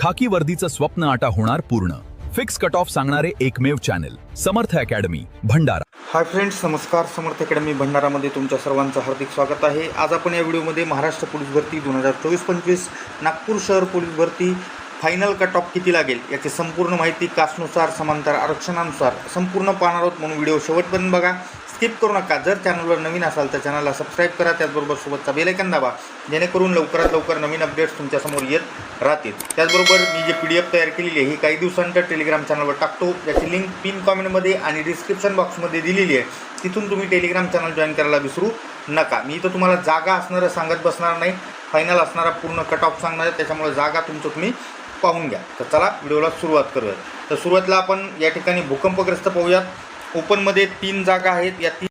खाकी वर्दीचं स्वप्न आता होणार पूर्ण. फिक्स कट ऑफ सांगणारे एकमेव चॅनल समर्थ अकॅडमी भंडारा. हाय फ्रेंड्स, नमस्कार. समर्थ अकॅडमी भंडारामध्ये तुमच्या सर्वांचं हार्दिक स्वागत आहे. आज आपण या व्हिडिओमध्ये महाराष्ट्र पोलीस भरती 2024-25 नागपूर शहर पोलीस भरती फायनल कट ऑफ किती लागेल याची संपूर्ण माहिती कास्टनुसार, समांतर आरक्षणानुसार संपूर्ण पाहणार आहोत. म्हणून व्हिडिओ शेवटपर्यंत बघा, स्किप करू नका. जर चॅनलवर नवीन असाल तर चॅनलला सबस्क्राईब करा, त्याचबरोबर सोबतचा बेल आयकॉन दाबा, जेणेकरून लवकरात लवकर नवीन अपडेट्स तुमच्यासमोर येत राहतील. त्याचबरोबर मी जे PDF तयार केलेली आहे ही काही दिवसानंतर टेलिग्राम चॅनलवर टाकतो. याची लिंक पिन कॉमेंटमध्ये आणि डिस्क्रिप्शन बॉक्समध्ये दिलेली आहे. तिथून तुम्ही टेलिग्राम चॅनल जॉईन करायला विसरू नका. मी तर तुम्हाला जागा असणारं सांगत बसणार नाही, फायनल असणारा पूर्ण कट ऑफ सांगणार आहे, त्याच्यामुळे जागा तुमचं तुम्ही पाहून घ्या. तर चला व्हिडिओला सुरुवात करूयात. तर सुरुवातीला आपण या ठिकाणी भूकंपग्रस्त पाहूयात. ओपनमध्ये 3 जागा आहेत. या 3